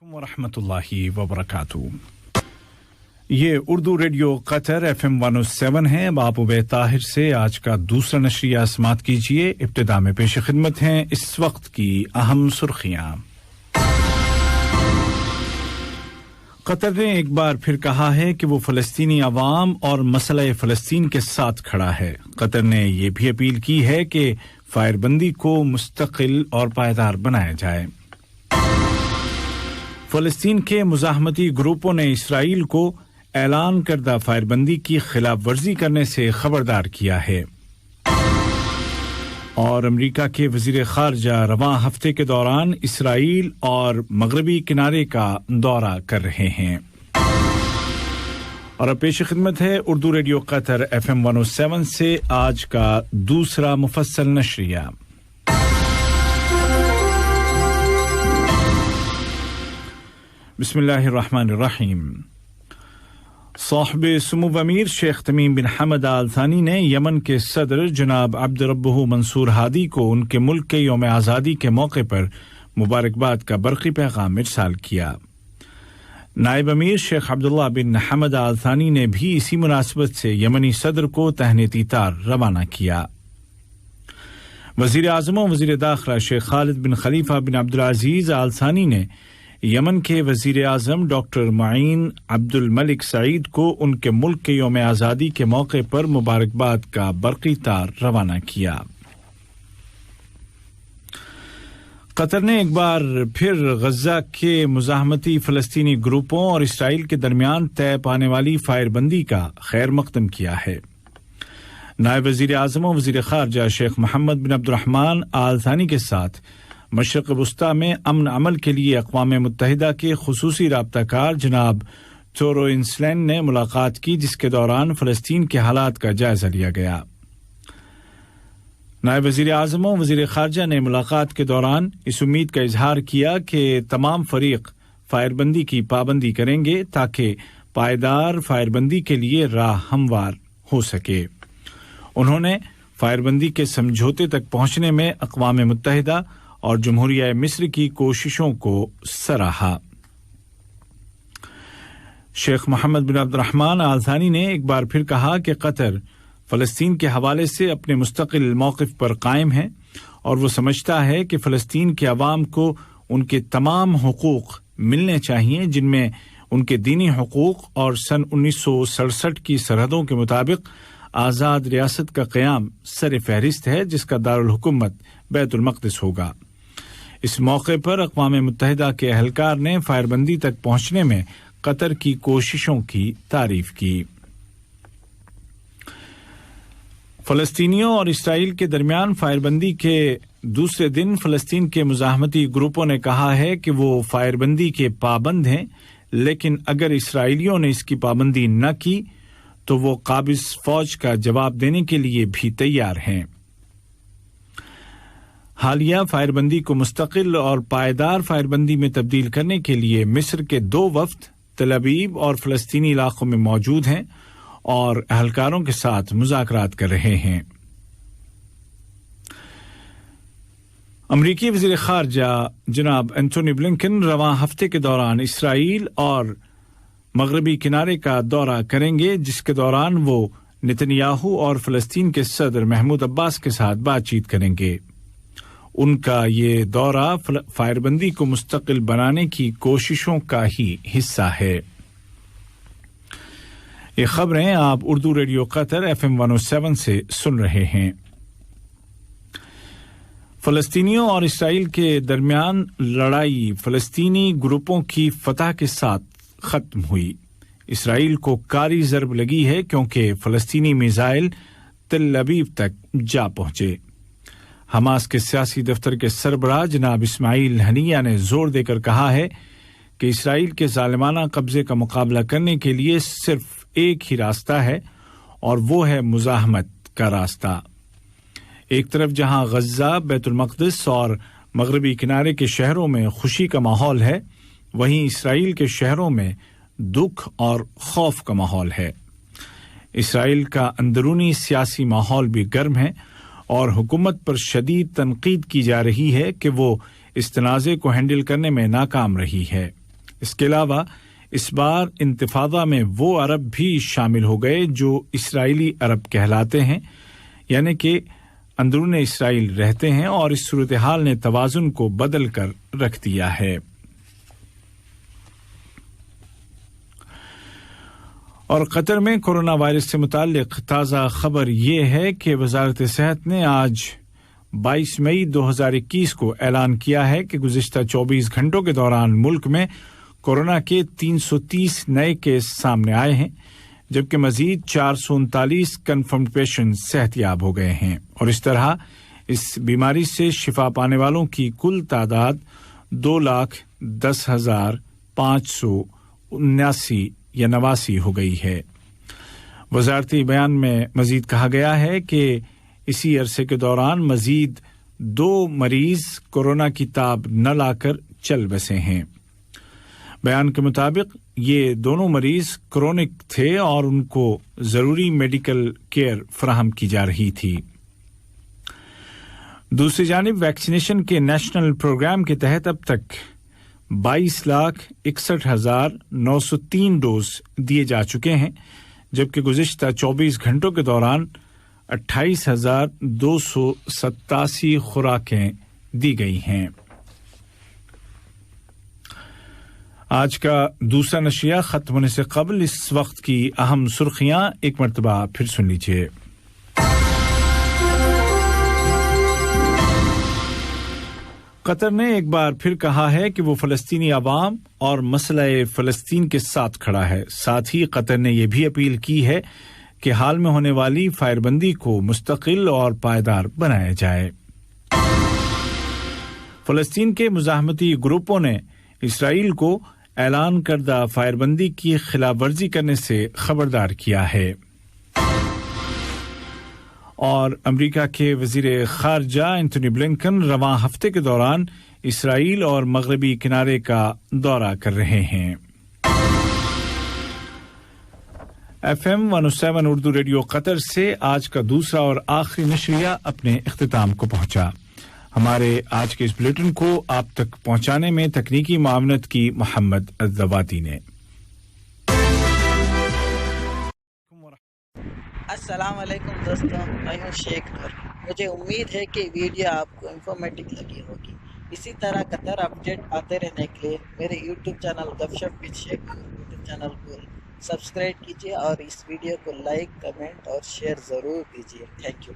वरहमतुल्लाहि वबरकातुहू। ये Urdu radio Qatar FM 107 है। अब आप उबैद ताहिर से आज का दूसरा नशरिया समात कीजिए। इब्तिदा में पेश खिदमत हैं इस वक्त की अहम सुर्खियां। कतर ने एक बार फिर कहा है कि वो फ़लस्तीनी अवाम और मसला फ़लस्तीन के साथ खड़ा है। कतर ने ये भी अपील की है कि फायरबंदी को मुस्तकिल और पायदार बनाया जाए। फ़लस्तीन के मुज़ाहमती ग्रुपों ने इसराइल को ऐलान करदा फायरबंदी की खिलाफ वर्जी करने से खबरदार किया है। और अमेरिका के वज़ीर ख़ारजा रवां हफ्ते के दौरान इसराइल और मग़रिबी किनारे का दौरा कर रहे हैं। और अब पेश खिदमत है उर्दू रेडियो कतर FM 107 से आज का दूसरा मुफस्सल नशरिया। बिस्मिल्लाहिर्रहमानिर्रहीम। साहिब सुमू अमीर शेख तमीम बिन हमद आल थानी ने यमन के सदर जनाब अब्द रब्बहू मंसूर हादी को उनके मुल्क के यौम आज़ादी के मौके पर मुबारकबाद का बरक़ी पैगाम इरसाल किया। नायब अमीर शेख अब्दुल्लाह बिन हमद आल थानी ने भी इसी मुनासिबत से यमनी सदर को तहनीती तार रवाना किया। वज़ीर आज़म और वज़ीर दाखिला शेख खालिद बिन खलीफा बिन अब्दुल अज़ीज़ आल थानी ने यमन के वज़ीर आज़म डॉक्टर मुईन अब्दुल मलिक सईद को उनके मुल्क के यौम आज़ादी के मौके पर मुबारकबाद का बरक़ी तार रवाना किया। कतर ने एक बार फिर गज़ा के मुज़ाहमती फ़लस्तीनी ग्रुपों और इसराइल के दरमियान तय पाने वाली फायरबंदी का खैर मक़दम किया है। नायब वज़ीर आज़म और वज़ीर ख़ारजा शेख मोहम्मद बिन अब्दुर्रहमान आल थानी के साथ मशरक़ वस्ता में अमन अमल के लिए अक़वाम मुत्तहिदा के ख़ुसूसी राब्ताकार जनाब टोरो इंसलैन ने मुलाकात की, जिसके दौरान फ़लस्तीन के हालात का जायज़ा लिया गया। नायब वज़ीर आज़म और वज़ीर ख़ारजा ने मुलाकात के दौरान इस उम्मीद का इजहार किया कि तमाम फ़रीक़ फायरबंदी की पाबंदी करेंगे ताकि पायदार फायरबंदी के लिए राह हमवार हो सके। उन्होंने फायरबंदी के समझौते तक पहुँचने में अक़वाम मुत्तहिदा और जमहूरिया मिस्र की कोशिशों को सराहा। शेख मोहम्मद बिन अब्दुर्रहमान आल थानी ने एक बार फिर कहा कि कतर फ़लस्तीन के हवाले से अपने मुस्तकिल मौक़िफ़ पर कायम है और वो समझता है कि फ़लस्तीन के अवाम को उनके तमाम हुकूक़ मिलने चाहिए, जिनमें उनके दीनी हुकूक़ और सन 1967 की सरहदों के मुताबिक आज़ाद रियासत का क़याम सर फ़हरिस्त है, जिसका दारुल हुकूमत बैतुल मक़दिस होगा। इस मौके पर अक़वाम मुत्तहिदा के अहलकार ने फायरबंदी तक पहुंचने में कतर की कोशिशों की तारीफ की। फ़लस्तीनियों और इसराइल के दरमियान फायरबंदी के दूसरे दिन फ़लस्तीन के मुज़ाहमती ग्रुपों ने कहा है कि वो फायरबंदी के पाबंद हैं, लेकिन अगर इसराइलियों ने इसकी पाबंदी न की तो वो काबिज़ फ़ौज का जवाब देने के लिए भी तैयार हैं। हालिया फायरबंदी को मुस्तकिल और पायदार फायरबंदी में तब्दील करने के लिए मिस्र के 2 वफ़द तल अबीब और फ़लस्तीनी इलाक़ों में मौजूद हैं और अहलकारों के साथ मुज़ाकरात कर रहे हैं। अमरीकी वज़ीर ख़ारजा जनाब एंटोनी ब्लिंकन रवां हफ्ते के दौरान इसराइल और मग़रिबी किनारे का दौरा करेंगे, जिसके दौरान वो नेतन्याहू और फ़लस्तीन के सदर महमूद अब्बास के साथ बातचीत करेंगे। उनका ये दौरा फायरबंदी को मुस्तकिल बनाने की कोशिशों का ही हिस्सा है। ये खबरें आप उर्दू रेडियो कतर FM 107 से सुन रहे हैं। फ़लस्तीनियों और इसराइल के दरमियान लड़ाई फ़लस्तीनी ग्रुपों की फतह के साथ ख़त्म हुई। इसराइल को कारी ज़रब लगी है क्योंकि फ़लस्तीनी मिसाइल तल अबीब तक जा पहुंचे। हमास के सियासी दफ्तर के सरबराह जनाब इस्माइल हनिया ने जोर देकर कहा है कि इसराइल के ज़ालिमाना कब्जे का मुकाबला करने के लिए सिर्फ एक ही रास्ता है और वो है मुज़ाहमत का रास्ता। एक तरफ जहां गज़ा, बैतुल मक़दिस और मग़रिबी किनारे के शहरों में खुशी का माहौल है, वहीं इसराइल के शहरों में दुख और खौफ का माहौल है। इसराइल का अंदरूनी सियासी माहौल भी गर्म है और हुकूमत पर शदीद तनकीद की जा रही है कि वो इस तनाज़े को हैंडल करने में नाकाम रही है। اس کے علاوہ اس بار انتفاضہ میں وہ عرب بھی شامل ہو گئے جو اسرائیلی عرب کہلاتے ہیں، یعنی کہ اندرون اسرائیل رہتے ہیں، اور اس صورتحال نے توازن کو بدل کر رکھ دیا ہے۔ اور قطر میں کورونا وائرس سے متعلق تازہ خبر یہ ہے کہ وزارت صحت نے آج 22 مئی 2021 کو اعلان کیا ہے کہ گزشتہ 24 گھنٹوں کے دوران ملک میں کورونا کے 330 نئے کیس سامنے آئے ہیں، جبکہ مزید 439 کنفرمڈ پیشنٹ صحت یاب ہو گئے ہیں، اور اس طرح اس بیماری سے شفا پانے والوں کی کل تعداد 2,10,579 ہو گئی ہے۔ وزارتی بیان میں مزید کہا گیا ہے کہ اسی عرصے کے دوران مزید 2 مریض کورونا کی تاب نہ لا کر چل بسے ہیں۔ بیان کے مطابق یہ دونوں مریض کرونک تھے اور ان کو ضروری میڈیکل کیئر فراہم کی جا رہی تھی۔ دوسری جانب ویکسینیشن کے نیشنل پروگرام کے تحت اب تک 22,61,903 ڈوز دیے جا چکے ہیں، جبکہ گزشتہ 24 گھنٹوں کے دوران 28,287 خوراکیں دی گئی ہیں۔ آج کا دوسرا نشریہ ختم ہونے سے قبل اس وقت کی اہم سرخیاں ایک مرتبہ پھر سن لیجیے۔ قطر نے ایک بار پھر کہا ہے کہ وہ فلسطینی عوام اور مسئلہ فلسطین کے ساتھ کھڑا ہے۔ ساتھ ہی قطر نے یہ بھی اپیل کی ہے کہ حال میں ہونے والی فائر بندی کو مستقل اور پائیدار بنایا جائے۔ فلسطین کے مزاحمتی گروپوں نے اسرائیل کو اعلان کردہ فائر بندی کی خلاف ورزی کرنے سے خبردار کیا ہے، اور امریکہ کے وزیر خارجہ اینتھونی بلنکن رواں ہفتے کے دوران اسرائیل اور مغربی کنارے کا دورہ کر رہے ہیں۔ FM 107 اردو ریڈیو قطر سے آج کا دوسرا اور آخری نشریہ اپنے اختتام کو پہنچا۔ ہمارے آج کے اس بلیٹن کو آپ تک پہنچانے میں تکنیکی معاونت کی محمد الزوادی نے۔ السلام علیکم دوستوں، میں ہوں شیخ نور۔ مجھے امید ہے کہ ویڈیو آپ کو انفارمیٹو لگی ہوگی۔ اسی طرح قطر اپڈیٹ آتے رہنے کے لیے میرے یوٹیوب چینل گپ ship with Sheikh Noor YouTube channel کو سبسکرائب کیجیے، اور اس ویڈیو کو لائک، کمنٹ اور شیئر ضرور کیجیے۔ Thank you.